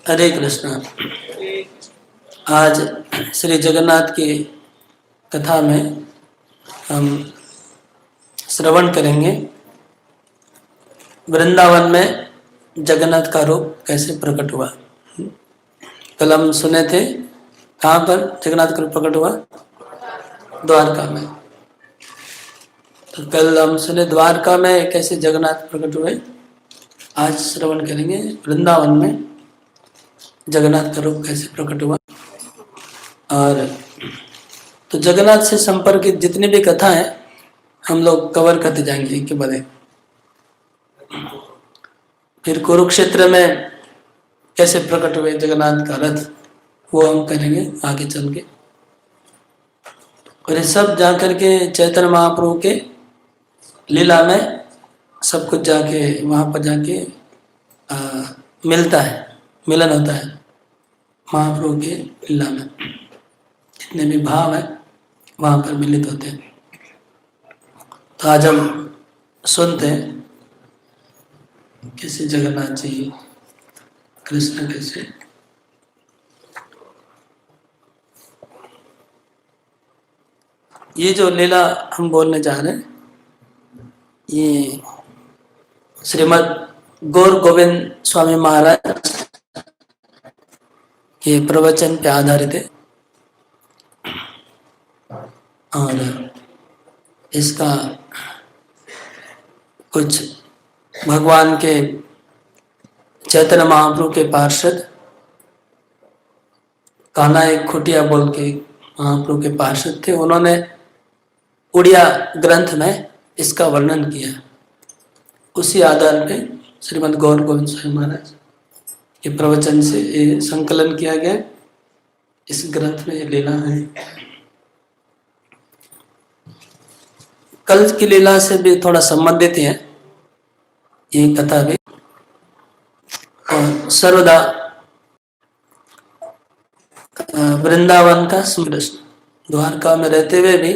हरे कृष्णा। आज श्री जगन्नाथ की कथा में हम श्रवण करेंगे वृंदावन में जगन्नाथ का रूप कैसे प्रकट हुआ। कल हम सुने थे कहाँ पर जगन्नाथ का रूप प्रकट हुआ, द्वारका में। तो कल हम सुने द्वारका में कैसे जगन्नाथ प्रकट हुए। आज श्रवण करेंगे वृंदावन में जगन्नाथ का रूप कैसे प्रकट हुआ। और तो जगन्नाथ से संपर्कित जितनी भी कथा है हम लोग कवर करते जाएंगे एक के बाद एक। फिर कुरुक्षेत्र में कैसे प्रकट हुए जगन्नाथ का रथ, वो हम करेंगे आगे चल के। और ये सब जाकर के चैतन्य महाप्रभु के लीला में सब कुछ जाके वहाँ पर जाके मिलता है, मिलन होता है महाप्रभु के लीला में। जितने भी भाव है वहाँ पर मिलित होते हैं। तो आज हम सुनते हैं कैसे जगन्नाथ जी कृष्ण कैसे ये जो लीला हम बोलने जा रहे हैं ये श्रीमद् गौर गोविंद स्वामी महाराज के प्रवचन पे आधारित है। और इसका कुछ भगवान के चैतन्य महाप्रभु के पार्षद कान्हा एक खुटिया बोल के महाप्रभु के पार्षद थे, उन्होंने उड़िया ग्रंथ में इसका वर्णन किया। उसी आधार पे श्रीमद् गौर गोविंद स्वामी महाराज के प्रवचन से ये संकलन किया गया। इस ग्रंथ में ये लीला है। कल की लीला से भी थोड़ा संबंधित है ये कथा भी। और सर्वदा वृंदावन का कृष्ण द्वारका में रहते हुए भी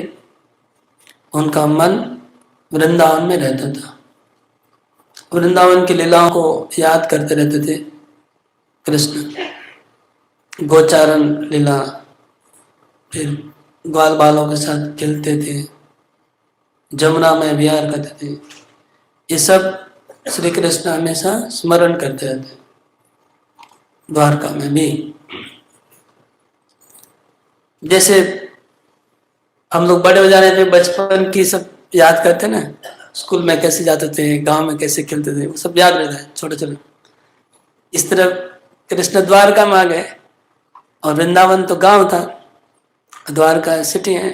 उनका मन वृंदावन में रहता था। वृंदावन की लीलाओं को याद करते रहते थे कृष्ण। गोचारण लीला, फिर ग्वाल बालों के साथ खेलते थे, जमुना में विहार करते थे। ये सब श्री कृष्ण हमेशा स्मरण करते रहते। द्वारका में भी जैसे हम लोग बड़े हो जाने पे बचपन की सब याद करते ना, स्कूल में कैसे जाते थे, गांव में कैसे खेलते थे, वो सब याद रहता है छोटे छोटे। इस तरह कृष्ण द्वारका में आ गए और वृंदावन तो गांव था, द्वारका सिटी है,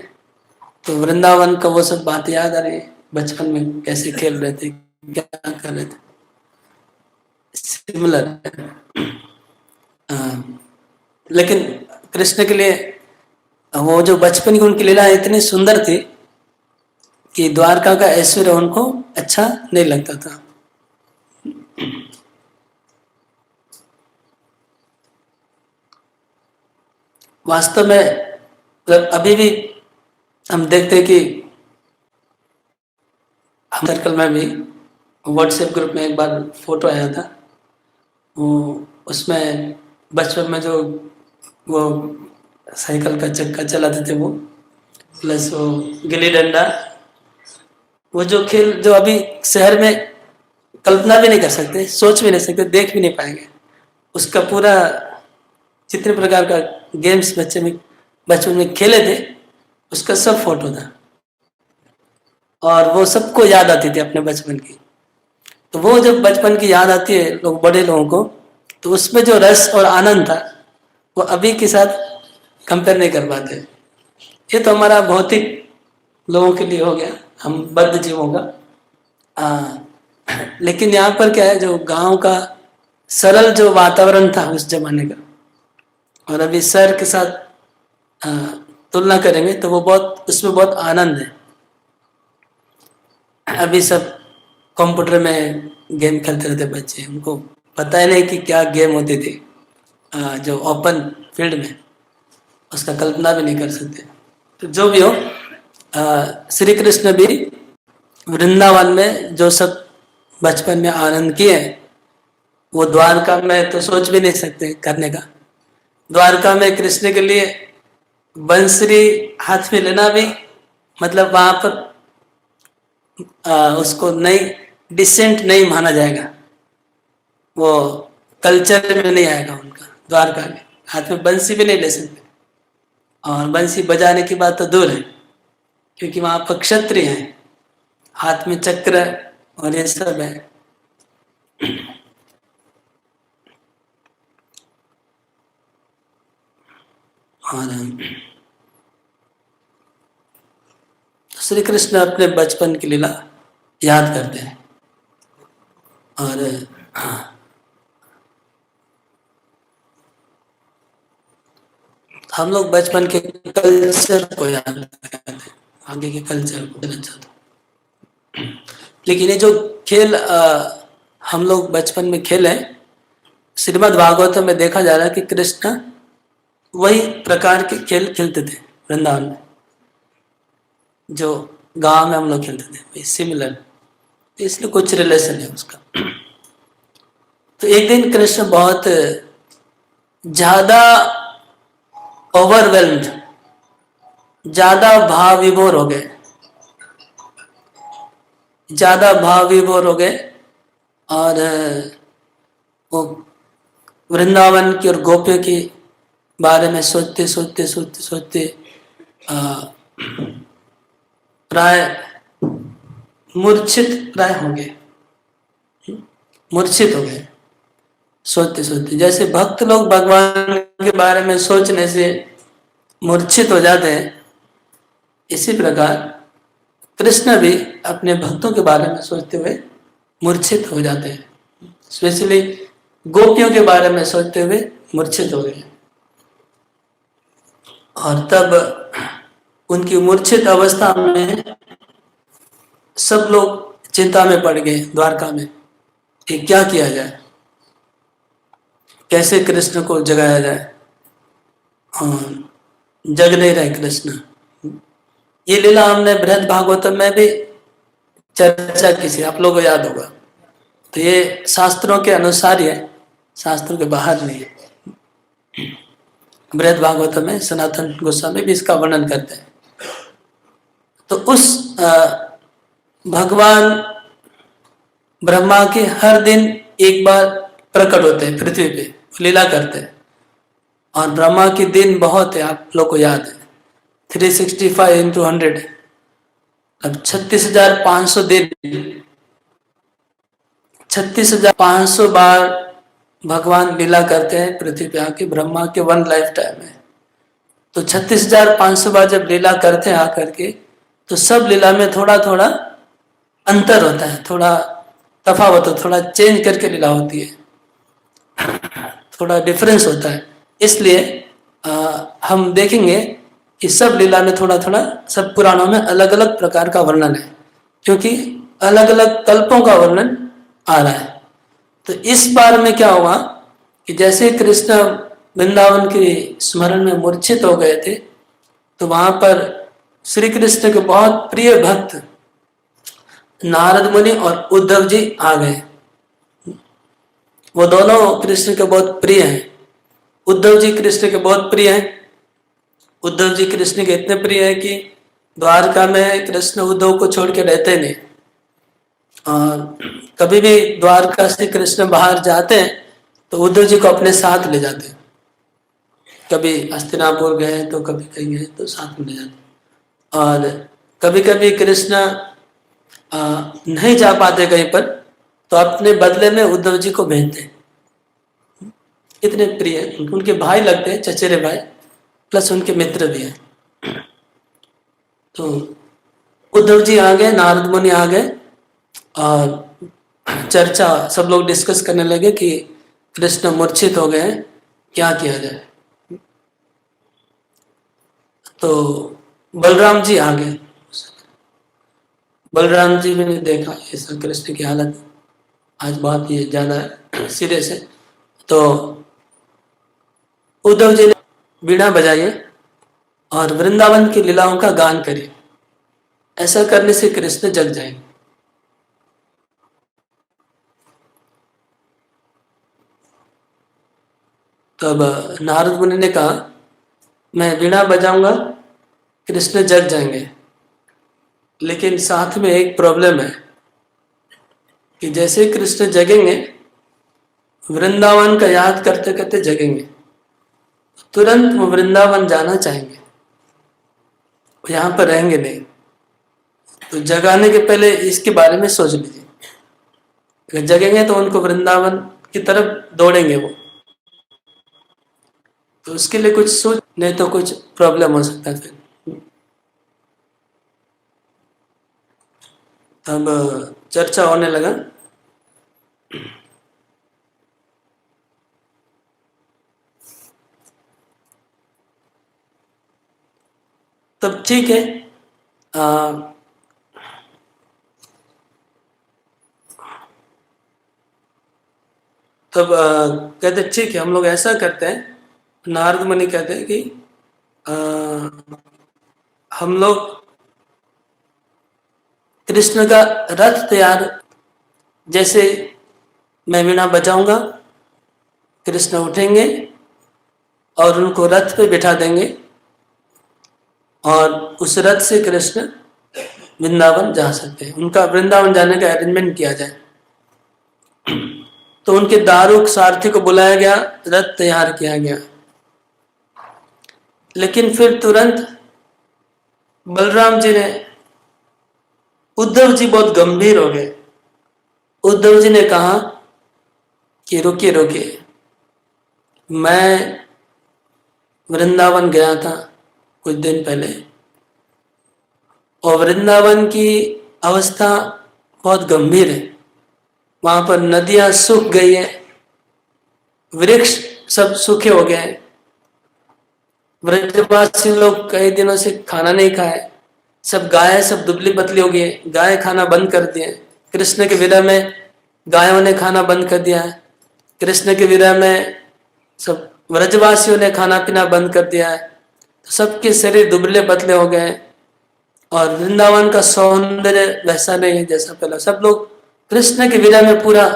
तो वृंदावन का वो सब बात याद आ रही है। बचपन में कैसे खेल रहे थे, क्या कर रहे थे, सिमिलर। लेकिन कृष्ण के लिए वो जो बचपन की उनकी लीला इतनी सुंदर थी कि द्वारका का ऐश्वर्य उनको अच्छा नहीं लगता था। वास्तव में अभी भी हम देखते कि हम सर्कल में भी व्हाट्सएप ग्रुप में एक बार फोटो आया था, वो उसमें बचपन में जो वो साइकिल का चक्का चलाते थे वो, प्लस वो गिल्ली डंडा, वो जो खेल जो अभी शहर में कल्पना भी नहीं कर सकते, सोच भी नहीं सकते, देख भी नहीं पाएंगे। उसका पूरा जितने प्रकार का गेम्स बचपन में खेले थे उसका सब फोटो था और वो सबको याद आती थी अपने बचपन की। तो वो जब बचपन की याद आती है लोग बड़े लोगों को, तो उसमें जो रस और आनंद था वो अभी के साथ कंपेयर नहीं कर पाते। ये तो हमारा भौतिक लोगों के लिए हो गया, हम बद्ध जीवों का। लेकिन यहाँ पर क्या है, जो गांव का सरल जो वातावरण था उस जमाने का और अभी शहर के साथ तुलना करेंगे तो वो बहुत, उसमें बहुत आनंद है। अभी सब कंप्यूटर में गेम खेलते रहते बच्चे, उनको पता ही नहीं कि क्या गेम होती थी। जो ओपन फील्ड में उसका कल्पना भी नहीं कर सकते। तो जो भी हो, श्री कृष्ण भी वृंदावन में जो सब बचपन में आनंद किए वो द्वारका में तो सोच भी नहीं सकते करने का। द्वारका में कृष्ण के लिए बंसरी हाथ में लेना भी मतलब वहां पर उसको नहीं, डिसेंट नहीं माना जाएगा, वो कल्चर में नहीं आएगा उनका। द्वारका में हाथ में बंसी भी नहीं ले सकते, और बंसी बजाने की बात तो दूर है, क्योंकि वहां पर क्षत्रिय हैं, हाथ में चक्र और ये सब है। और श्री कृष्ण अपने बचपन की लीला याद करते हैं। और हम लोग बचपन के कल्चर को याद करते हैं, आगे के कल्चर को देना चाहते हैं। लेकिन ये जो खेल हम लोग बचपन में खेले, श्रीमद् भागवतम में देखा जा रहा है कि कृष्ण वही प्रकार के खेल खेलते थे वृंदावन में, जो गांव में हम लोग खेलते थे, वही सिमिलर, इसलिए कुछ रिलेशन है उसका। तो एक दिन कृष्ण बहुत ज्यादा ओवरवेल्म्ड, ज्यादा भाव विभोर हो गए, ज्यादा भाव विभोर हो गए, और वो वृंदावन की और गोपियों के बारे में सोचते सोचते सोचते सोचते प्राय मूर्छित प्राय हो गए, मूर्छित हो गए सोचते सोचते। जैसे भक्त लोग भगवान के बारे में सोचने से मूर्छित हो जाते हैं, इसी प्रकार कृष्ण भी अपने भक्तों के बारे में सोचते हुए मूर्छित हो जाते हैं, स्पेशली गोपियों के बारे में सोचते हुए मूर्छित हो गए। और तब उनकी मूर्छित अवस्था में सब लोग चिंता में पड़ गए द्वारका में कि क्या किया जाए, कैसे कृष्ण को जगाया जाए। और जग नहीं रहे कृष्ण। ये लीला हमने बृहद भागवतम में भी चर्चा की थी, आप लोगों को याद होगा। तो ये शास्त्रों के अनुसार ही है, शास्त्रों के बाहर नहीं है। बृहद भागवतम में सनातन गोस्वामी भी इसका वर्णन करते हैं। तो उस भगवान ब्रह्मा के हर दिन एक बार प्रकट होते हैं पृथ्वी पे, लीला करते हैं। और ब्रह्मा के दिन बहुत है, आप लोग को याद है, 365 इंटू 100, अब 36,500 दिन, 36,500 बार भगवान लीला करते हैं पृथ्वी पे आके, ब्रह्मा के वन लाइफ टाइम है। तो 36,500 बार जब लीला करते हैं आकर के, तो सब लीला में थोड़ा थोड़ा अंतर होता है, थोड़ा तफावत हो, थोड़ा चेंज करके लीला होती है, थोड़ा डिफरेंस होता है। इसलिए हम देखेंगे कि सब लीला में थोड़ा थोड़ा, सब पुराणों में अलग अलग प्रकार का वर्णन है, क्योंकि अलग अलग कल्पों का वर्णन आ रहा है। तो इस बार में क्या हुआ कि जैसे कृष्ण वृंदावन के स्मरण में मूर्छित हो गए थे, तो वहां पर श्री कृष्ण के बहुत प्रिय भक्त नारद मुनि और उद्धव जी आ गए। वो दोनों कृष्ण के बहुत प्रिय हैं। उद्धव जी कृष्ण के बहुत प्रिय हैं। उद्धव जी कृष्ण के इतने प्रिय हैं कि द्वारका में कृष्ण उद्धव को छोड़ के रहते नहीं। और कभी भी द्वारका से कृष्ण बाहर जाते हैं तो उद्धव जी को अपने साथ ले जाते हैं। कभी हस्तिनापुर गए तो कभी कहीं गए तो साथ में ले जाते। और कभी कभी कृष्ण नहीं जा पाते कहीं पर, तो अपने बदले में उद्धव जी को भेजते हैं। इतने प्रिय, उनके भाई लगते हैं, चचेरे भाई, प्लस उनके मित्र भी हैं। तो उद्धव जी आ गए, नारद मुनि आ गए, और चर्चा, सब लोग डिस्कस करने लगे कि कृष्ण मूर्छित हो गए हैं, क्या किया जाए। तो बलराम जी आ गए। बलराम जी ने देखा ऐसा कृष्ण की हालत आज बहुत ही ज्यादा है सिरे से। तो उद्धव जी ने वीणा बजाइए और वृंदावन की लीलाओं का गान करिए, ऐसा करने से कृष्ण जग जाएंगे। तब नारद मुनि ने कहा, मैं वीणा बजाऊंगा, कृष्ण जग जाएंगे, लेकिन साथ में एक प्रॉब्लम है कि जैसे ही कृष्ण जगेंगे, वृंदावन का याद करते करते जगेंगे, तुरंत वो वृंदावन जाना चाहेंगे, यहाँ पर रहेंगे नहीं। तो जगाने के पहले इसके बारे में सोच लीजिए। अगर जगेंगे तो उनको वृंदावन की तरफ दौड़ेंगे वो, तो उसके लिए कुछ सोच, नहीं तो कुछ प्रॉब्लम हो सकता है फिर। तब चर्चा होने लगा। तब ठीक है, तब कहते ठीक है, हम लोग ऐसा करते हैं। नारद मुनि कहते हैं कि आ, हम लोग कृष्ण का रथ तैयार, जैसे मैं वीणा बजाऊंगा, कृष्ण उठेंगे और उनको रथ पे बिठा देंगे, और उस रथ से कृष्ण वृंदावन जा सकते हैं। उनका वृंदावन जाने का अरेंजमेंट किया जाए। तो उनके दारुक सारथी को बुलाया गया, रथ तैयार किया गया। लेकिन फिर तुरंत बलराम जी ने, उद्धव जी बहुत गंभीर हो गए। उद्धव जी ने कहा कि रुकिए रुकिए, मैं वृंदावन गया था कुछ दिन पहले, और वृंदावन की अवस्था बहुत गंभीर है। वहां पर नदियां सूख गई है, वृक्ष सब सूखे हो गए हैं, ब्रजवासी लोग कई दिनों से खाना नहीं खाए, सब गाय सब दुबली पतली हो गई, गाय खाना बंद कर दिए। कृष्ण के विरह में गायों ने खाना बंद कर दिया है। कृष्ण के विरह में सब ब्रजवासियों ने खाना पीना बंद कर दिया है। तो सबके शरीर दुबले पतले हो गए, और वृंदावन का सौंदर्य वैसा नहीं है जैसा पहले। सब लोग कृष्ण के विरह में पूरा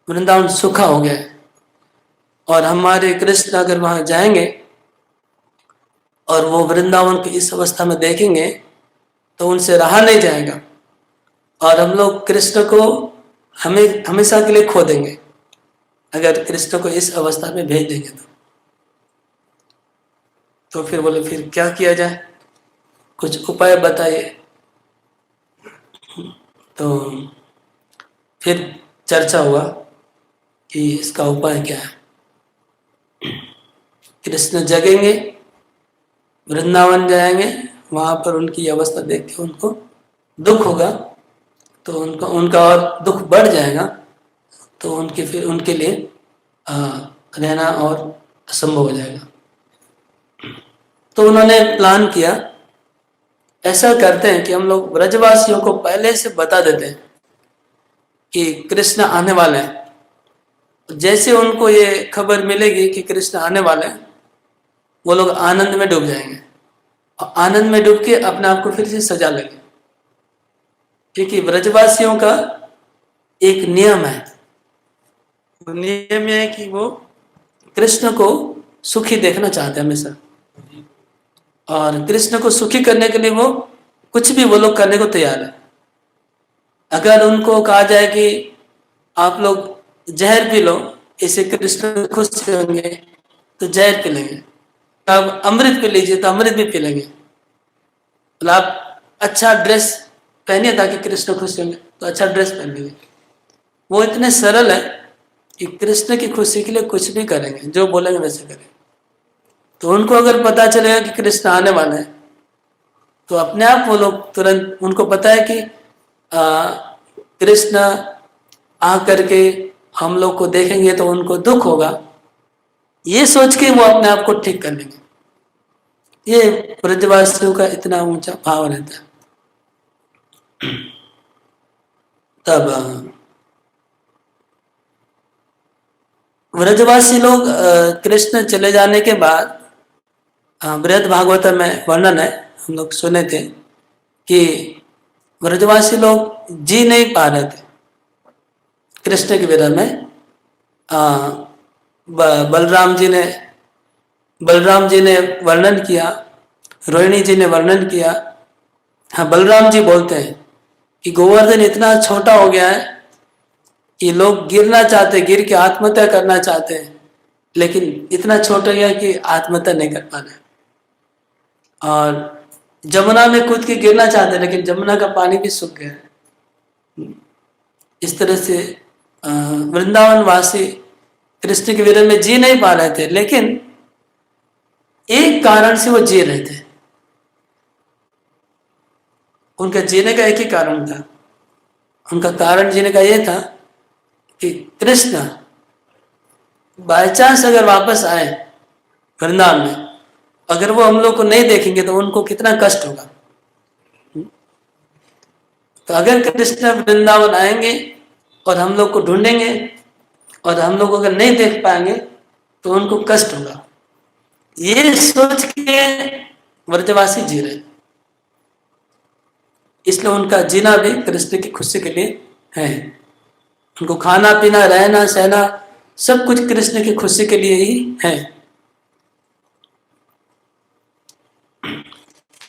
वृंदावन सूखा हो गया है। और हमारे कृष्ण अगर वहां जाएंगे और वो वृंदावन को इस अवस्था में देखेंगे तो उनसे रहा नहीं जाएगा, और हम लोग कृष्ण को हमें हमेशा के लिए खो देंगे अगर कृष्ण को इस अवस्था में भेज देंगे तो फिर बोले फिर क्या किया जाए, कुछ उपाय बताइए। तो फिर चर्चा हुआ कि इसका उपाय क्या है। कृष्ण जगेंगे, वृंदावन जाएंगे, वहां पर उनकी अवस्था देख के उनको दुख होगा, तो उनका उनका और दुख बढ़ जाएगा, तो उनके फिर उनके लिए रहना और असंभव हो जाएगा। तो उन्होंने प्लान किया, ऐसा करते हैं कि हम लोग ब्रजवासियों को पहले से बता देते हैं कि कृष्ण आने वाले हैं। जैसे उनको ये खबर मिलेगी कि कृष्ण आने वाले हैं, वो लोग आनंद में डूब जाएंगे, और आनंद में डूब के अपने आप को फिर से सजा लेंगे। क्योंकि ब्रजवासियों का एक नियम है, नियम है कि वो कृष्ण को सुखी देखना चाहते हैं हमेशा, और कृष्ण को सुखी करने के लिए वो कुछ भी वो लोग करने को तैयार है। अगर उनको कहा जाए कि आप लोग जहर पी लो, इससे कृष्ण खुश होंगे, तो जहर पी लेंगे। अब अमृत पी लीजिए, तो अमृत भी पी लेंगे। मतलब आप अच्छा ड्रेस पहनिए ताकि कृष्ण खुश होंगे, तो अच्छा ड्रेस पहन लेंगे। वो इतने सरल है कि कृष्ण की खुशी के लिए कुछ भी करेंगे, जो बोलेंगे वैसे करेंगे। तो उनको अगर पता चलेगा कि कृष्ण आने वाले हैं, तो अपने आप वो लोग तुरंत, उनको पता है कि कृष्ण आ करके हम लोग को देखेंगे तो उनको दुख होगा, ये सोच के वो अपने आप को ठीक कर लेंगे। ये ब्रजवासियों का इतना ऊंचा भाव रहता है। तब ब्रजवासी लोग कृष्ण चले जाने के बाद, बृहद भागवत में वर्णन है, हम लोग सुने थे कि ब्रजवासी लोग जी नहीं पा रहे थे कृष्ण के विरह में। बलराम जी ने वर्णन किया, रोहिणी जी ने वर्णन किया। हाँ, बलराम जी बोलते हैं कि गोवर्धन इतना छोटा हो गया है कि लोग गिरना चाहते, गिर के आत्महत्या करना चाहते हैं, लेकिन इतना छोटा गया कि आत्महत्या नहीं कर पा रहे। और जमुना में कूद के गिरना चाहते, लेकिन जमुना का पानी भी सूख गया। इस तरह से वृंदावन वासी कृष्ण के विरह में जी नहीं पा रहे थे, लेकिन एक कारण से वो जी रहे थे। उनका जीने का एक ही कारण था। उनका कारण जीने का ये था कि कृष्ण बाय चांस अगर वापस आए वृंदावन में, अगर वो हम लोग को नहीं देखेंगे तो उनको कितना कष्ट होगा। तो अगर कृष्ण वृंदावन आएंगे और हम लोग को ढूंढेंगे और हम लोग अगर नहीं देख पाएंगे तो उनको कष्ट होगा। ये सोच के व्रजवासी जी रहे, इसलिए उनका जीना भी कृष्ण की खुशी के लिए है। उनको खाना पीना रहना सहना सब कुछ कृष्ण की खुशी के लिए ही है।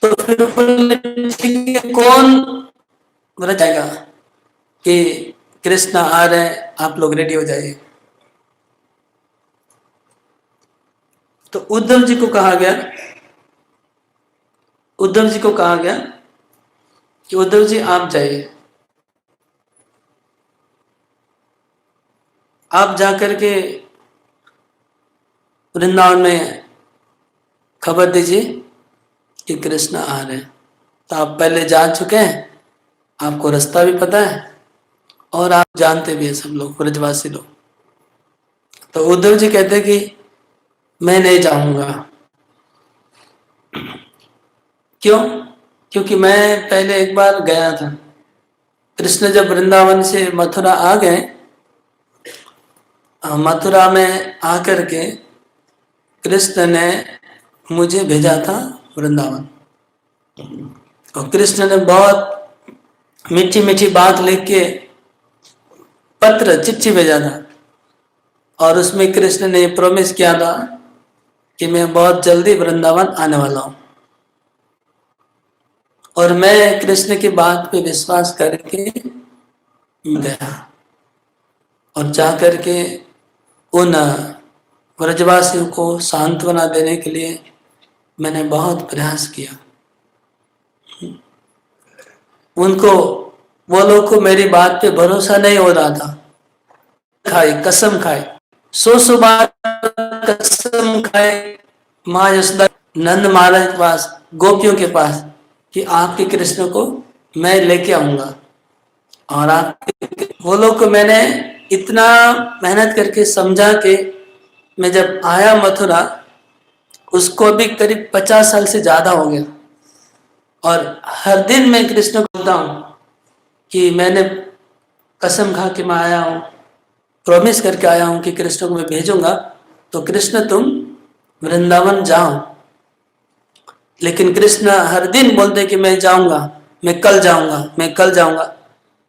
तो फिर कौन व्रत जाएगा कि कृष्ण आ रहे हैं, आप लोग रेडी हो जाइए। तो उद्धव जी को कहा गया, उद्धव जी को कहा गया कि उद्धव जी आप जाइए, आप जाकर के वृंदावन में खबर दीजिए कि कृष्ण आ रहे हैं। तो आप पहले जा चुके हैं, आपको रास्ता भी पता है और आप जानते भी हैं सब लोग, ब्रजवासी लोग। तो उद्धव जी कहते हैं कि मैं नहीं जाऊंगा। क्यों? क्योंकि मैं पहले एक बार गया था। कृष्ण जब वृंदावन से मथुरा आ गए, मथुरा में आकर के कृष्ण ने मुझे भेजा था वृंदावन। और कृष्ण ने बहुत मीठी मीठी बात लिख के पत्र चिट्ठी भेजा था, और उसमें कृष्ण ने प्रॉमिस किया था कि मैं बहुत जल्दी वृंदावन आने वाला हूं। और मैं कृष्ण की बात पे विश्वास करके गया और जाकर के उन व्रजवासियों को सांत्वना देने के लिए मैंने बहुत प्रयास किया। उनको, वो लोग को मेरी बात पे भरोसा नहीं हो रहा था। खाए, कसम खाए, सौ बार कसम खाए माँ यशोदा, नंद महाराज के पास, गोपियों के पास, कि आपके कृष्ण को मैं लेके आऊंगा। और आप, वो लोग को मैंने इतना मेहनत करके समझा के मैं जब आया मथुरा, उसको भी करीब 50 साल से ज्यादा हो गया। और हर दिन मैं कृष्ण को बोलता हूँ कि मैंने कसम खा के मैं आया हूँ, प्रॉमिस करके आया हूँ कि कृष्ण को मैं भेजूंगा, तो कृष्ण तुम वृंदावन जाओ। लेकिन कृष्ण हर दिन बोलते कि मैं जाऊंगा, मैं कल जाऊंगा, मैं कल जाऊंगा।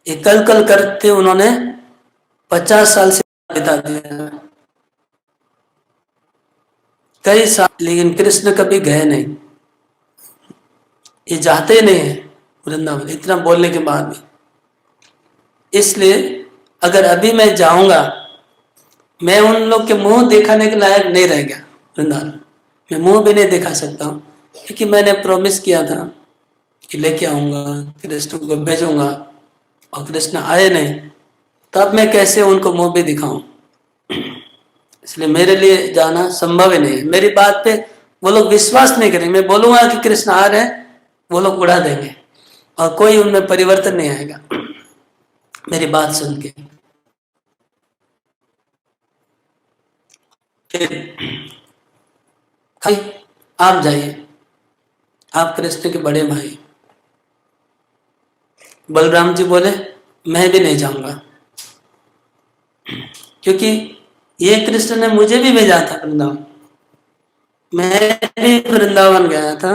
ये कल कल करते उन्होंने 50 साल से बिता दिया, कई साल, लेकिन कृष्ण कभी गए नहीं। ये जाते ही नहीं है वृंदावन, इतना बोलने के बाद भी। इसलिए अगर अभी मैं जाऊंगा, मैं उन लोग के मुंह दिखाने के लायक नहीं रह गया वृंदावन। मैं मुंह भी नहीं दिखा सकता हूँ, क्योंकि मैंने प्रॉमिस किया था कि लेके आऊंगा, कृष्ण को भेजूंगा, और कृष्ण आए नहीं, तब मैं कैसे उनको मुंह भी दिखाऊं। इसलिए मेरे लिए जाना संभव ही नहीं है। मेरी बात पे वो लोग विश्वास नहीं करेंगे। मैं बोलूंगा कि कृष्ण आ रहे हैं, वो लोग उड़ा देंगे और कोई उनमें परिवर्तन नहीं आएगा मेरी बात सुन के। आप जाइए, आप कृष्ण के बड़े भाई। बलराम जी बोले मैं भी नहीं जाऊंगा, क्योंकि ये कृष्ण ने मुझे भी भेजा था वृंदावन। मैं भी वृंदावन गया था,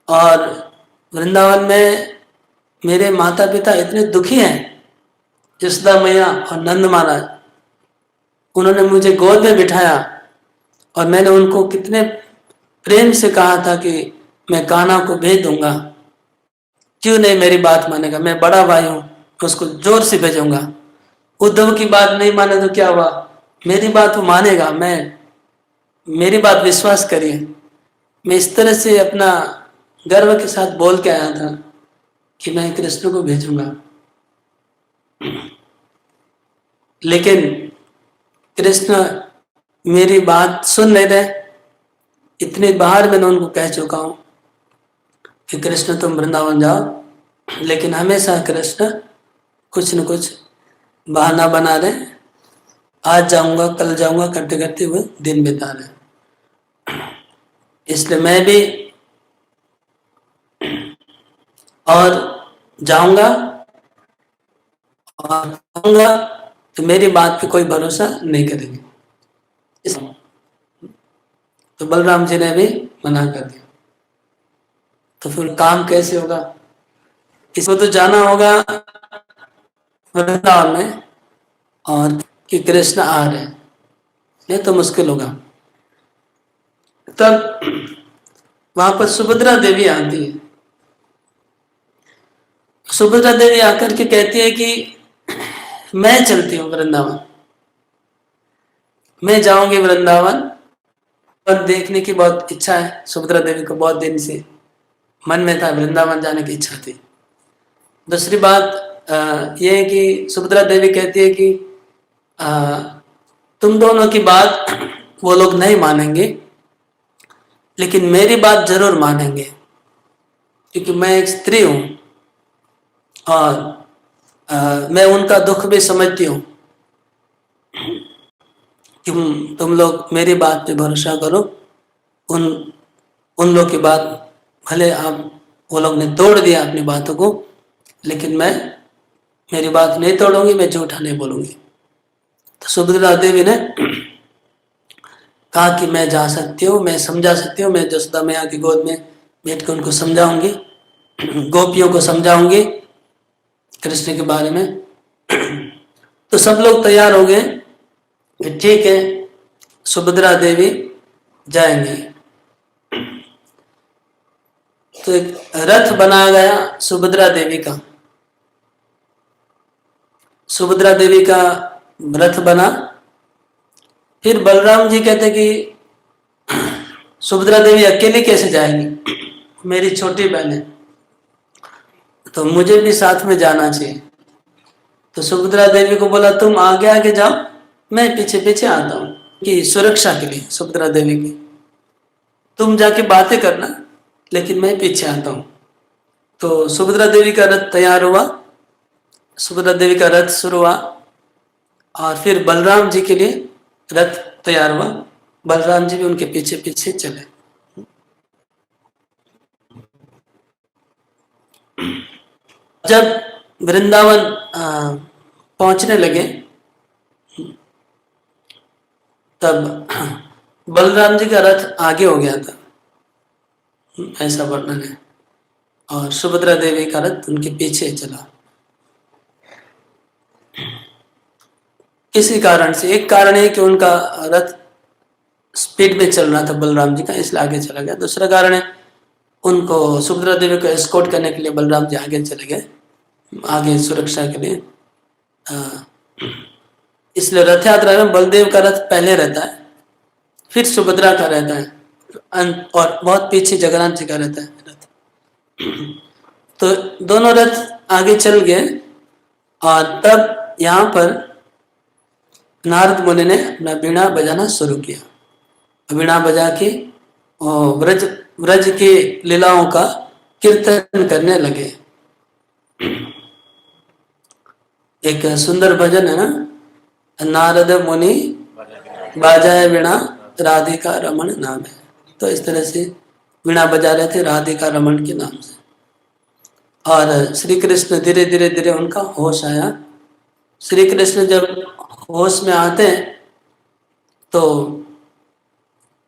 और वृंदावन में मेरे माता पिता इतने दुखी हैं, यशोदा मैया और नंद महाराज। उन्होंने मुझे गोद में बिठाया और मैंने उनको कितने प्रेम से कहा था कि मैं कान्हा को भेज दूंगा, क्यों नहीं मेरी बात मानेगा, मैं बड़ा भाई हूं, उसको जोर से भेजूंगा। उद्धव की बात नहीं माने तो क्या हुआ, मेरी बात वो मानेगा, मैं मेरी बात विश्वास करिए। मैं इस तरह से अपना गर्व के साथ बोल के आया था कि मैं कृष्ण को भेजूंगा। लेकिन कृष्ण मेरी बात सुन नहीं रहे। इतनी बार मैंने उनको कह चुका हूं कि कृष्ण तुम वृंदावन जाओ, लेकिन हमेशा कृष्ण कुछ न कुछ बहाना बना रहे, आज जाऊंगा कल जाऊंगा करते करते हुए दिन बिता रहे। इसलिए मैं भी और जाऊंगा और कहूंगा तो मेरी बात पे कोई भरोसा नहीं करेंगे। तो बलराम जी ने भी मना कर दिया। तो फिर काम कैसे होगा, इसको तो जाना होगा वृंदावन में और कि कृष्ण आ रहे हैं, नहीं तो मुश्किल होगा। तब वहां पर सुभद्रा देवी आती है। सुभद्रा देवी आकर के कहती है कि मैं चलती हूँ वृंदावन, मैं जाऊंगी वृंदावन, और देखने की बहुत इच्छा है सुभद्रा देवी को, बहुत दिन से मन में था, वृंदावन जाने की इच्छा थी। दूसरी बात यह है कि सुभद्रा देवी कहती है कि तुम दोनों की बात वो लोग नहीं मानेंगे, लेकिन मेरी बात जरूर मानेंगे, क्योंकि मैं एक स्त्री हूं और मैं उनका दुख भी समझती हूँ कि तुम लोग मेरी बात पे भरोसा करो। उन उन लोग की बात भले आप वो लोग ने तोड़ दिया अपनी बातों को, लेकिन मैं मेरी बात नहीं तोड़ूंगी, मैं झूठा नहीं बोलूंगी। तो सुभद्रा देवी ने कहा कि मैं जा सकती हूँ, मैं समझा सकती हूँ, मैं जसोदा मैया की गोद में बैठ कर उनको समझाऊंगी, गोपियों को समझाऊंगी कृष्ण के बारे में। तो सब लोग तैयार हो गए कि ठीक है सुभद्रा देवी जाएंगी। तो एक रथ बनाया गया सुभद्रा देवी का, सुभद्रा देवी का रथ बना। फिर बलराम जी कहते कि सुभद्रा देवी अकेली कैसे जाएगी, मेरी छोटी बहन है, तो मुझे भी साथ में जाना चाहिए। तो सुभद्रा देवी को बोला तुम आगे आगे जाओ, मैं पीछे पीछे आता हूँ, कि सुरक्षा के लिए सुभद्रा देवी की, तुम जाके बातें करना लेकिन मैं पीछे आता हूँ। तो सुभद्रा देवी का रथ तैयार हुआ, सुभद्रा देवी का रथ शुरू हुआ और फिर बलराम जी के लिए रथ तैयार हुआ, बलराम जी भी उनके पीछे पीछे चले। जब वृंदावन पहुंचने लगे तब बलराम जी का रथ आगे हो गया था, ऐसा वर्णन है, और सुभद्रा देवी का रथ उनके पीछे चला। किसी कारण से, एक कारण है कि उनका रथ स्पीड में चल रहा था बलराम जी का, इसलिए आगे चला गया। दूसरा कारण है उनको सुभद्रा देवी को एस्कॉर्ट करने के लिए बलराम जी आगे चले गए, आगे सुरक्षा के लिए। इसलिए रथ यात्रा में बलदेव का रथ पहले रहता है, फिर सुभद्रा का रहता है, और बहुत पीछे जगन्नाथ जी का रहता है रथ। तो दोनों रथ आगे चल गए और तब यहाँ पर नारद मुनि ने अपना वीणा बजाना शुरू किया। वीणा बजा के व्रज व्रज के लीलाओं का कीर्तन करने लगे। एक सुंदर भजन है ना, नारद मुनि बाजाए वीणा राधिका रमन नाम है। तो इस तरह से वीणा बजा रहे थे राधिका रमन के नाम से, और श्री कृष्ण धीरे धीरे धीरे उनका होश आया। श्री कृष्ण जब होश में आते हैं तो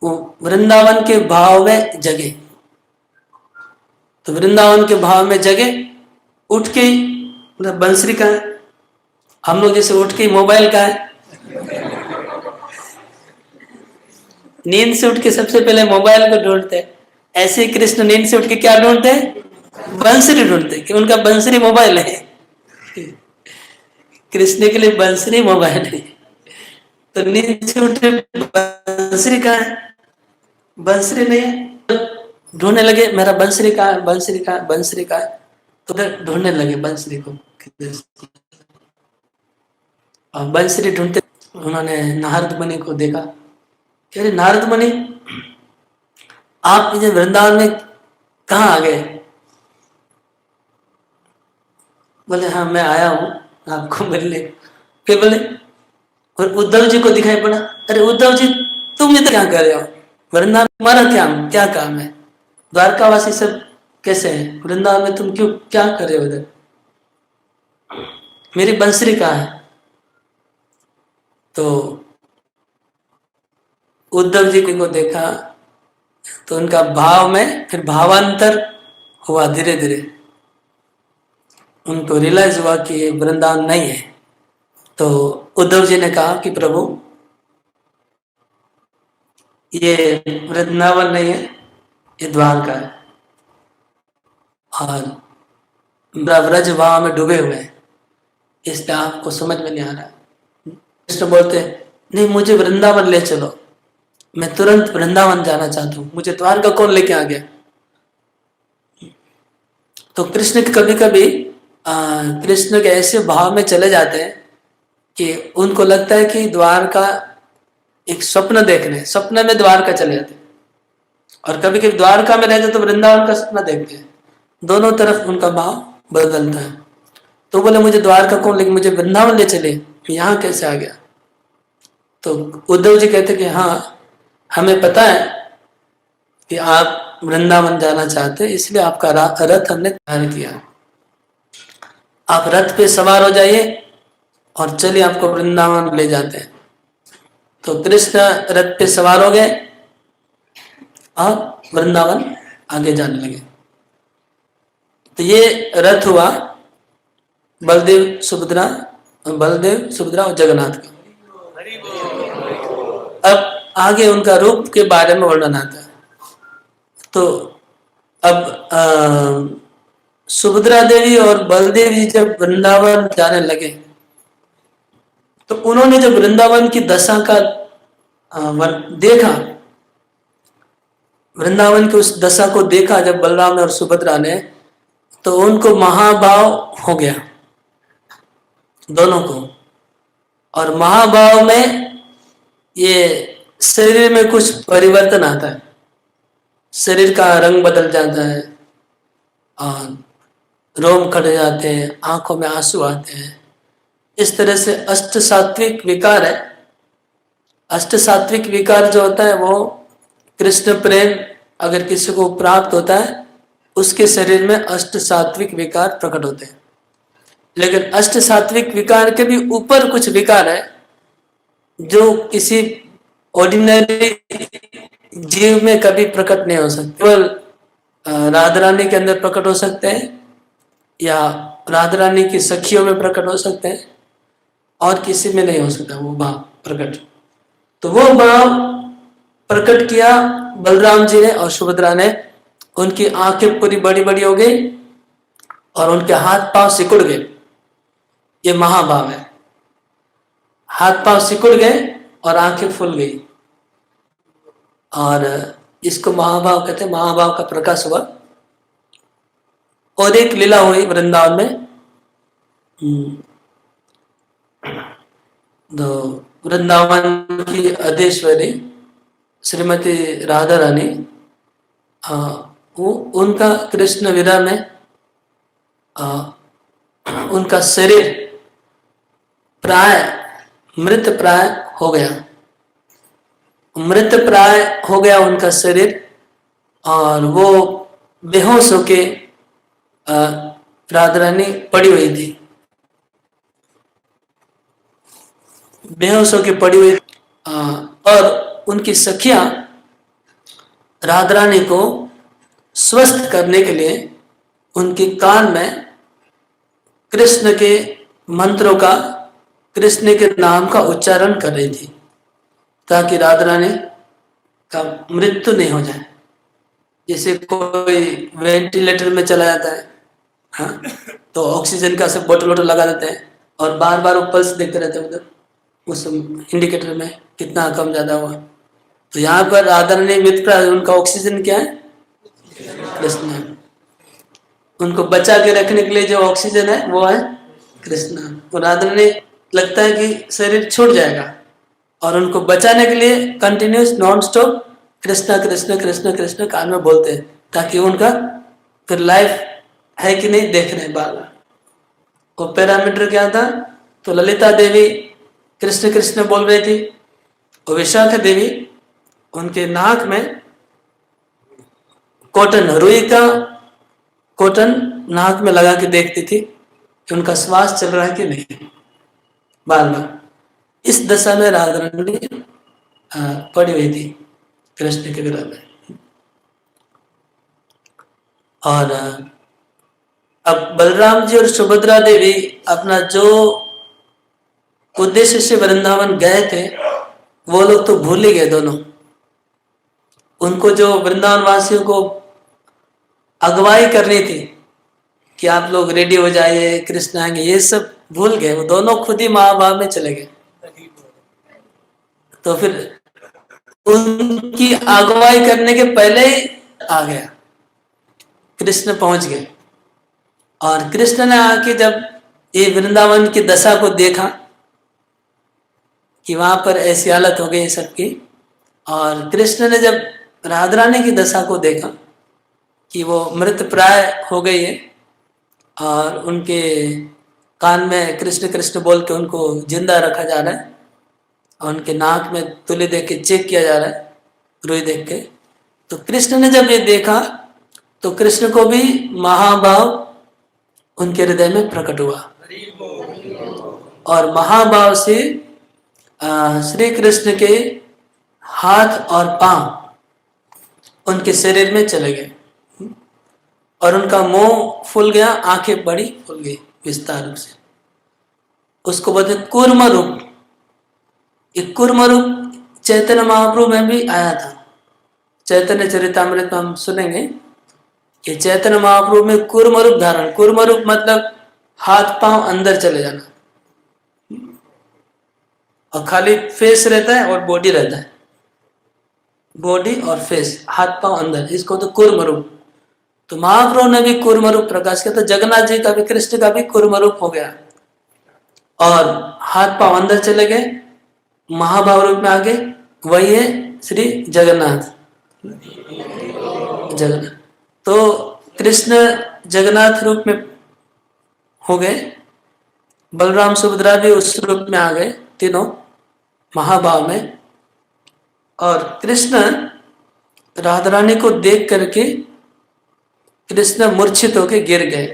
वो वृंदावन के भाव में जगे। तो वृंदावन के भाव में जगे, उठ के, मतलब बंसरी का है, हम लोग जैसे उठ के मोबाइल का है, नींद से उठ के सबसे पहले मोबाइल को ढूंढते हैं, ऐसे ही कृष्ण नींद से उठ के क्या ढूंढते हैं? बंसरी ढूंढते हैं, कि उनका बंसरी मोबाइल है। कृष्ण के लिए बंसरी मोबाइल है। तो नींद से उठे, बंसरी कहाँ है? बंसरी नहीं है। ढूंढने लगे मेरा बंसरी कहाँ है, बंसरी कहाँ है, बंसरी कहाँ है। तो ढूंढने लगे बंसरी को। और बंसरी ढूंढते उन्होंने नारद मुनि को देखा। कह रहे नारद मुनि, आप मुझे वृंदावन में कहाँ आ गए? बोले हाँ मैं आया हूँ आपको मिलने। फिर बोले, और उद्धव जी को दिखाई पड़ा। अरे उद्धव जी, तुम इधर क्या कर रहे हो? वृंदावन तुम्हारा क्या क्या काम है? द्वारकावासी सब कैसे हैं? वृंदावन में तुम क्यों क्या कर रहे हो उधर? मेरी बंसरी कहाँ है? तो उद्धव जी को देखा तो उनका भाव में फिर भावांतर हुआ। धीरे धीरे उनको रियलाइज हुआ कि ये वृंदावन नहीं है। तो उद्धव जी ने कहा कि प्रभु, ये वृंदावन नहीं है, ये द्वारका है, और ब्रज भाव में डूबे हुए हैं, इसलिए आपको समझ में नहीं आ रहा। कृष्ण बोलते नहीं, मुझे वृंदावन ले चलो, मैं तुरंत वृंदावन जाना चाहता हूँ, मुझे द्वारका कौन लेके आ गया? तो कृष्ण कभी कभी कृष्ण के ऐसे भाव में चले जाते हैं कि उनको लगता है कि द्वारका एक स्वप्न देख रहे हैं, सपने में द्वारका चले जाते हैं, और कभी कभी द्वारका में रहते तो वृंदावन का सपना देखते हैं। दोनों तरफ उनका भाव बदलता है। तो बोले मुझे द्वारका कौन लेके, मुझे वृंदावन ले चले, यहाँ कैसे आ गया? तो उद्धव जी कहते कि हाँ, हमें पता है कि आप वृंदावन जाना चाहते हैं, इसलिए आपका रथ हमने तैयार किया। आप रथ पे सवार हो जाइए और चलिए, आपको वृंदावन ले जाते हैं। तो कृष्ण रथ पे सवार हो गए और वृंदावन आगे जाने लगे। तो ये रथ हुआ बलदेव सुभद्रा और जगन्नाथ का। अब आगे उनका रूप के बारे में वर्णन आता है। तो अब सुभद्रा देवी और बलदेव जी जब वृंदावन जाने लगे तो उन्होंने जब वृंदावन की दशा का देखा, वृंदावन की उस दशा को देखा जब बलराम और सुभद्रा ने, तो उनको महाभाव हो गया दोनों को। और महाभाव में ये शरीर में कुछ परिवर्तन आता है, शरीर का रंग बदल जाता है, और रोम खड़ जाते हैं, आंखों में आंसू आते हैं। इस तरह से अष्ट सात्विक विकार है। अष्ट सात्विक विकार जो होता है वो कृष्ण प्रेम अगर किसी को प्राप्त होता है, उसके शरीर में अष्ट सात्विक विकार प्रकट होते हैं। लेकिन अष्ट सात्विक विकार के भी ऊपर कुछ विकार है जो किसी ऑर्डिनरी जीव में कभी प्रकट नहीं हो सकते। केवल राधा रानी के अंदर प्रकट हो सकते हैं, या राधा रानी की सखियों में प्रकट हो सकते हैं, और किसी में नहीं हो सकता वो भाव प्रकट। तो वो भाव प्रकट किया बलराम जी ने और सुभद्रा ने। उनकी आंखें पूरी बड़ी बड़ी हो गई और उनके हाथ पांव सिकुड़ गए। ये महाभाव है। हाथ पांव सिकुड़ गए और आंखें फूल गई, और इसको महाभाव कहते हैं। महाभाव का प्रकाश हुआ। और एक लीला हुई वृंदावन में। तो वृंदावन की अधीश्वरी श्रीमती राधा रानी, वो उनका कृष्ण विरह में उनका शरीर प्राय मृत प्राय हो गया। मृत प्राय हो गया उनका शरीर, और वो बेहोश होके राधा रानी पड़ी हुई थी, बेहोश होके पड़ी हुई। और उनकी सखियां राधा रानी को स्वस्थ करने के लिए उनके कान में कृष्ण के मंत्रों का, कृष्ण के नाम का उच्चारण कर रही थी, ताकि राधा रानी का मृत्यु नहीं हो जाए। जैसे कोई वेंटिलेटर में चला जाता है, हाँ, तो ऑक्सीजन का सब बोतल वोटल लगा देते हैं और बार बार वो पल्स देखते रहते हैं उधर उस इंडिकेटर में कितना कम ज़्यादा हुआ। तो यहाँ पर आदरणीय मित्र उनका ऑक्सीजन क्या है? कृष्ण। उनको बचा के रखने के लिए जो ऑक्सीजन है वो है कृष्ण। और आदरणीय लगता है कि शरीर छूट जाएगा और उनको बचाने के लिए continuous non stop Krishna Krishna Krishna Krishna कान में बोलते हैं, ताकि उनका फिर लाइफ है कि नहीं देख रहे बार बार। वो पैरामीटर क्या था? तो ललिता देवी कृष्ण कृष्ण बोल रही थी और विशाखा देवी उनके नाक में कॉटन, रुई का कॉटन नाक में लगा के देखती थी कि उनका श्वास चल रहा है कि नहीं, बार बार। इस दशा में राधा रानी पड़ी हुई थी कृष्ण के विरह में। और अब बलराम जी और सुभद्रा देवी अपना जो उद्देश्य से वृंदावन गए थे वो लोग तो भूल ही गए दोनों। उनको जो वृंदावन वासियों को अगुवाई करनी थी कि आप लोग रेडी हो जाइए कृष्ण आएंगे, ये सब भूल गए। वो दोनों खुद ही महाभाव में चले गए। तो फिर उनकी अगुवाई करने के पहले ही आ गया, कृष्ण पहुंच गए। और कृष्ण ने आके जब ये वृंदावन की दशा को देखा कि वहां पर ऐसी हालत हो गई सबकी, और कृष्ण ने जब राधा रानी की दशा को देखा कि वो मृत प्राय हो गई है और उनके कान में कृष्ण कृष्ण बोल के उनको जिंदा रखा जा रहा है और उनके नाक में तुले देख के चेक किया जा रहा है रुई देख के, तो कृष्ण ने जब ये देखा तो कृष्ण को भी महाभाव उनके हृदय में प्रकट हुआ और महाभाव से श्री कृष्ण के हाथ और पांव उनके शरीर में चले गए और उनका मुंह फूल गया, आंखें बड़ी फूल गई विस्तार रूप से। उसको बोलते कूर्म रूप। ये कूर्म रूप चैतन्य महाप्रभु में भी आया था। चैतन्य चरितामृत में हम सुनेंगे कि चैतन्य महाप्रभु में कूर्म रूप धारण, कूर्म रूप मतलब हाथ पांव अंदर चले जाना और खाली फेस रहता है और बॉडी रहता है, बॉडी और फेस, हाथ पांव अंदर, इसको तो कूर्म रूप। तो महाप्रभु ने भी कूर्म रूप प्रकाश किया, तो जगन्नाथ जी का भी, कृष्ण का भी कूर्म रूप हो गया और हाथ पांव अंदर चले गए, महाभाव रूप में आ गए। वही है श्री जगन्नाथ। जगन्नाथ तो कृष्ण जगन्नाथ रूप में हो गए, बलराम सुभद्रा भी उस रूप में आ गए, तीनों महाभाव में। और कृष्ण राधा रानी को देख करके कृष्ण मूर्छित होकर गिर गए।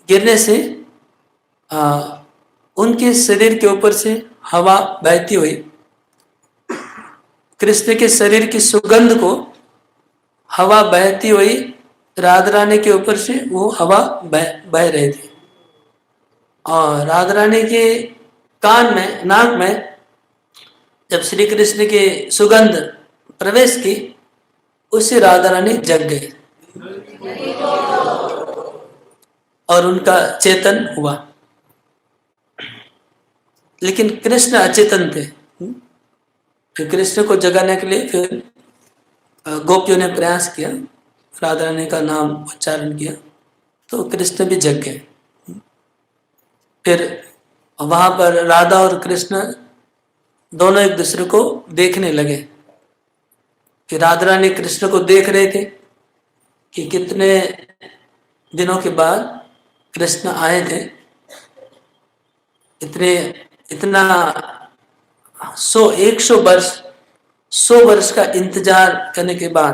गिरने से उनके शरीर के ऊपर से हवा बहती हुई कृष्ण के शरीर की सुगंध को, हवा बहती हुई राधा रानी के ऊपर से वो हवा बह रही थी और राधा रानी के कान में, नाक में जब श्री कृष्ण की सुगंध प्रवेश की, उससे राधा रानी जग गई और उनका चेतन हुआ। लेकिन कृष्ण अचेतन थे। फिर कृष्ण को जगाने के लिए फिर गोपियों ने प्रयास किया, राधा रानी का नाम उच्चारण किया, तो कृष्ण भी जग गए। फिर वहां पर राधा और कृष्ण दोनों एक दूसरे को देखने लगे कि राधा रानी कृष्ण को देख रहे थे कि कितने दिनों के बाद कृष्ण आए थे, इतना 100 वर्ष का इंतजार करने के बाद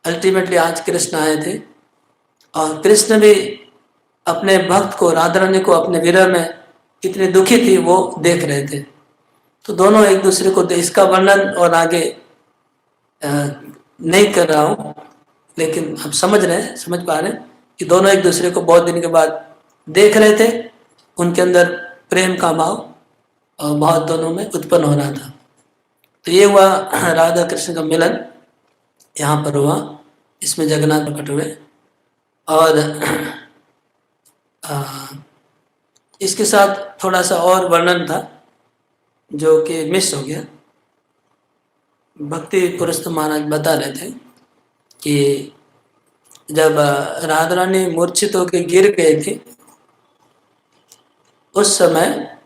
अल्टीमेटली आज कृष्ण आए थे। और कृष्ण भी अपने भक्त को, राधा रानी को अपने विरह में कितने दुखी थी वो देख रहे थे। तो दोनों एक दूसरे को, इसका वर्णन और आगे नहीं कर रहा हूँ, लेकिन हम समझ पा रहे हैं कि दोनों एक दूसरे को बहुत दिन के बाद देख रहे थे। उनके अंदर प्रेम का भाव बहुत दोनों में उत्पन्न हो रहा था। तो ये हुआ राधा कृष्ण का मिलन, यहाँ पर हुआ, इसमें जगन्नाथ प्रकट हुए। और इसके साथ थोड़ा सा और वर्णन था जो कि मिस हो गया। भक्ति पुरुषोत्तम महाराज बता रहे थे कि जब राधा रानी मूर्छित होकर गिर गए थे, उस समय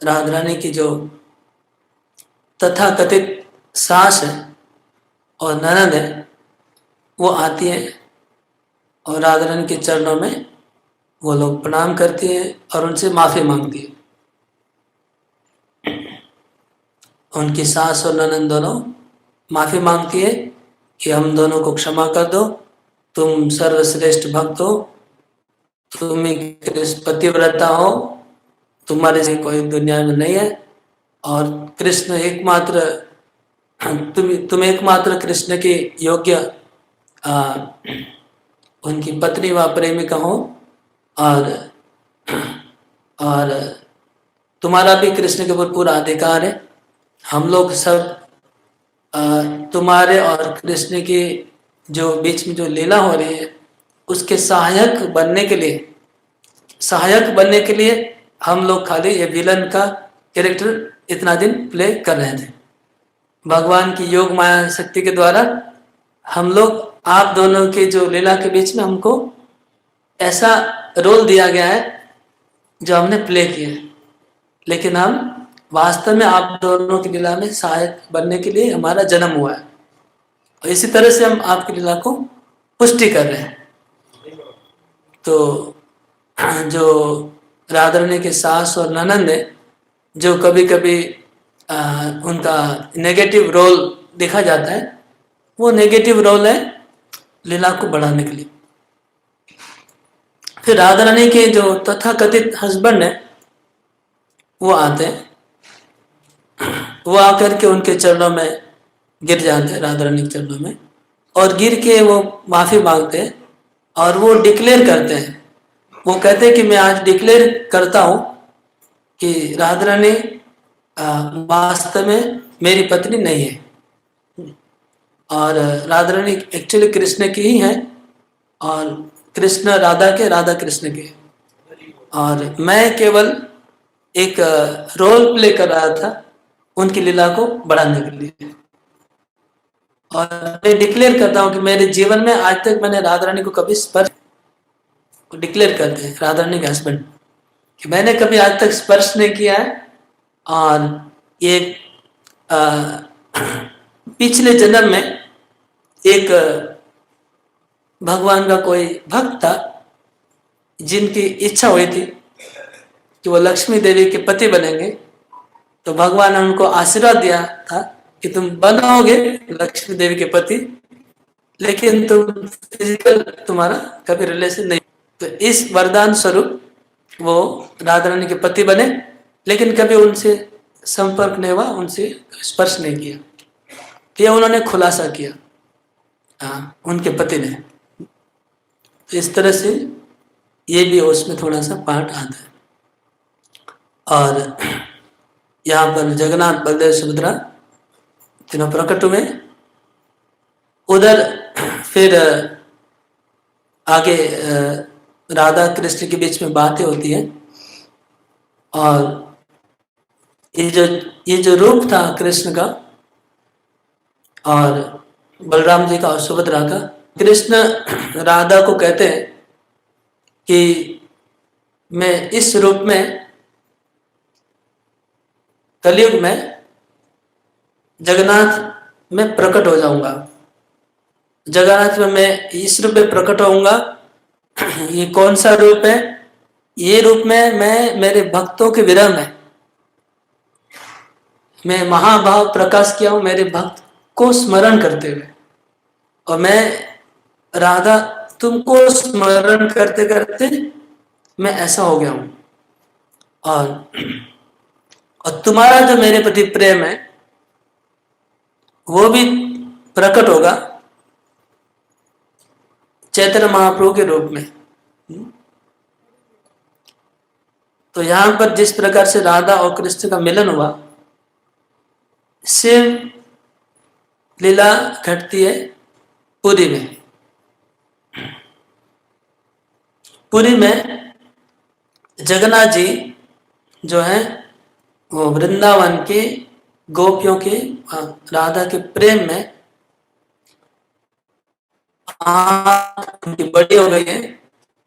राधा रानी की जो तथाकथित सास है और ननद है, वो आती है और राधा रानी के चरणों में वो लोग प्रणाम करती है और उनसे माफ़ी मांगती है। उनकी सास और ननद दोनों माफ़ी मांगती है कि हम दोनों को क्षमा कर दो, तुम सर्वश्रेष्ठ भक्त हो, तुम ही पतिव्रता हो, तुम्हारे से कोई दुनिया में नहीं है, और कृष्ण एकमात्र, तुम एकमात्र कृष्ण के योग्य उनकी पत्नी व प्रेमिका हो, और तुम्हारा भी कृष्ण के ऊपर पूरा अधिकार है। हम लोग सब तुम्हारे और कृष्ण के जो बीच में जो लीला हो रही है उसके सहायक बनने के लिए हम लोग खाली ये विलन का कैरेक्टर इतना दिन प्ले कर रहे थे। भगवान की योग माया शक्ति के द्वारा हम लोग आप दोनों के जो लीला के बीच में हमको ऐसा रोल दिया गया है जो हमने प्ले किया, लेकिन हम वास्तव में आप दोनों की लीला में सहायक बनने के लिए हमारा जन्म हुआ है, और इसी तरह से हम आपकी लीला को पुष्टि कर रहे हैं। तो जो राधा रानी के सास और ननंद है, जो कभी कभी उनका नेगेटिव रोल देखा जाता है, वो नेगेटिव रोल है लीला को बढ़ाने के लिए। फिर राधा रानी के जो तथाकथित हस्बैंड है वो आते हैं, वो आकर के उनके चरणों में गिर जाते हैं, राधा रानी के चरणों में, और गिर के वो माफ़ी मांगते हैं और वो डिक्लेयर करते हैं, वो कहते हैं कि मैं आज डिक्लेयर करता हूँ कि राधा रानी वास्तव में मेरी पत्नी नहीं है, और राधा रानी एक्चुअली कृष्ण की ही है, और कृष्ण राधा के, राधा कृष्ण के, और मैं केवल एक रोल प्ले कर रहा था उनकी लीला को बढ़ाने के लिए। और मैं डिक्लेयर करता हूँ कि मेरे जीवन में आज तक मैंने राधा रानी को कभी स्पर्श, डिक्लेयर करते हैं राधा रानी के हस्बैंड कि मैंने कभी आज तक स्पर्श नहीं किया है, और ये पिछले जन्म में एक भगवान का कोई भक्त था जिनकी इच्छा हुई थी कि वो लक्ष्मी देवी के पति बनेंगे, तो भगवान ने उनको आशीर्वाद दिया था कि तुम बनोगे लक्ष्मी देवी के पति, लेकिन तुम फिजिकल तुम्हारा कभी रिलेशन नहीं। तो इस वरदान स्वरूप वो राधा रानी के पति बने, लेकिन कभी उनसे संपर्क नहीं हुआ, उनसे स्पर्श नहीं किया। ये उन्होंने खुलासा किया उनके पति ने। तो इस तरह से ये भी उसमें थोड़ा सा पार्ट आता है। और यहाँ पर जगन्नाथ बलदेव सुभद्रा तीनों प्रकट हुए। उधर फिर आगे राधा कृष्ण के बीच में बातें होती है, और ये जो रूप था कृष्ण का और बलराम जी का और सुभद्रा का, कृष्ण राधा को कहते हैं कि मैं इस रूप में कलयुग में जगन्नाथ में प्रकट हो जाऊंगा, जगन्नाथ में मैं इस रूप में प्रकट होऊंगा। ये कौन सा रूप है? ये रूप में मैं मेरे भक्तों के विरह में मैं महाभाव प्रकाश किया हूं, मेरे भक्त को स्मरण करते हुए, और मैं राधा तुमको स्मरण करते करते मैं ऐसा हो गया हूं, और तुम्हारा जो मेरे प्रति प्रेम है वो भी प्रकट होगा चैतन्य महाप्रभु के रूप में। तो यहाँ पर जिस प्रकार से राधा और कृष्ण का मिलन हुआ, सेम लीला घटती है पुरी में। पुरी में जगन्नाथ जी जो है वो वृंदावन के गोपियों के राधा के प्रेम में उनकी बड़ी हो गई है,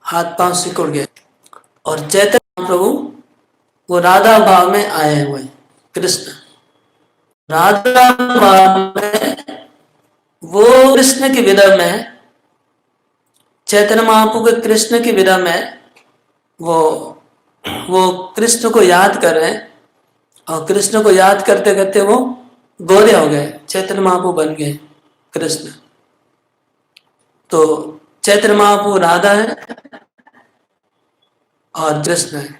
हाथ पांव सिकुड़ गए, और चैतन्य प्रभु वो राधा भाव में आए हुए कृष्ण, राधा भाव में वो कृष्ण की विरह में, चैतन्य महाप्रभु के कृष्ण की विरह में वो कृष्ण को याद कर रहे हैं, और कृष्ण को याद करते करते वो गोरे हो गए, चैतन्य महाप्रभु बन गए कृष्ण। तो चैतन्य महाप्रभु राधा है और कृष्ण है,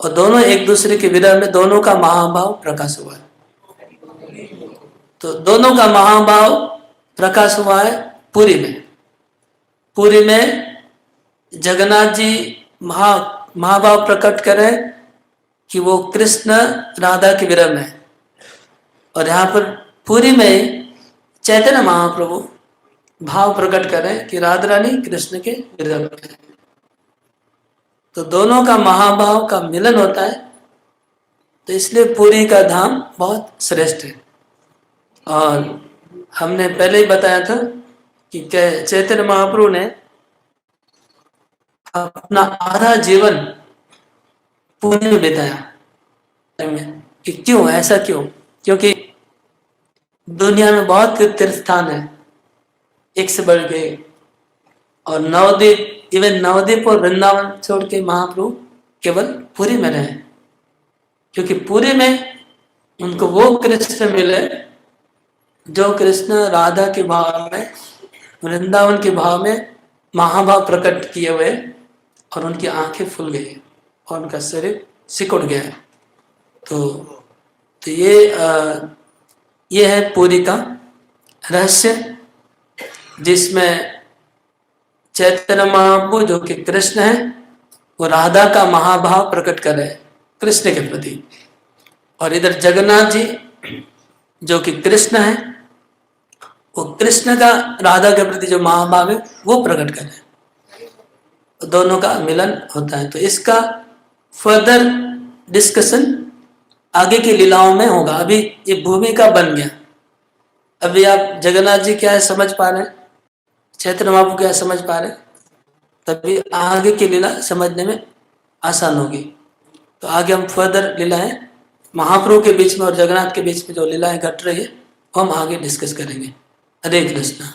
और दोनों एक दूसरे के विरह में दोनों का महाभाव प्रकाश हुआ है। तो दोनों का महाभाव प्रकाश हुआ है पुरी में। पुरी में जगन्नाथ जी महाभाव प्रकट करें कि वो कृष्ण राधा के विरह में, और यहाँ पर पुरी में चैतन्य महाप्रभु भाव प्रकट करें कि राधा रानी कृष्ण के विरह में। तो दोनों का महाभाव का मिलन होता है, तो इसलिए पुरी का धाम बहुत श्रेष्ठ है। और हमने पहले ही बताया था कि चैतन्य महाप्रभु ने अपना आधा जीवन पुरी में बिताया। कि क्यों, ऐसा क्यों? क्योंकि दुनिया में बहुत तीर्थ स्थान है, एक से बढ़ के, और नवद्वीप, इवन नवद्वीप और वृंदावन छोड़ के महाप्रभु केवल पुरी में रहे, क्योंकि पुरी में उनको वो कृष्ण मिले जो कृष्ण राधा के भाव में, वृंदावन के भाव में महाभाव प्रकट किए हुए, और उनकी आंखें फूल गई और उनका शरीर सिकुड़ गया। तो ये है पुरी का रहस्य, जिसमें चैतन्य महाप्रभु जो कि कृष्ण है, वो राधा का महाभाव प्रकट कर रहे हैं कृष्ण के प्रति, और इधर जगन्नाथ जी जो कि कृष्ण है, वो कृष्ण का राधा के प्रति जो महाभाव है वो प्रकट कर रहे हैं। दोनों का मिलन होता है। तो इसका फर्दर डिस्कशन आगे की लीलाओं में होगा। अभी ये भूमिका बन गया। अभी आप जगन्नाथ जी क्या है समझ पा रहे हैं, चैतन्य महाप्रभु क्या समझ पा रहे हैं, तभी आगे की लीला समझने में आसान होगी। तो आगे हम फर्दर लीलाएं महाप्रभु के बीच में और जगन्नाथ के बीच में जो लीलाएं घट रही है वो हम आगे डिस्कस करेंगे। हरे कृष्णा।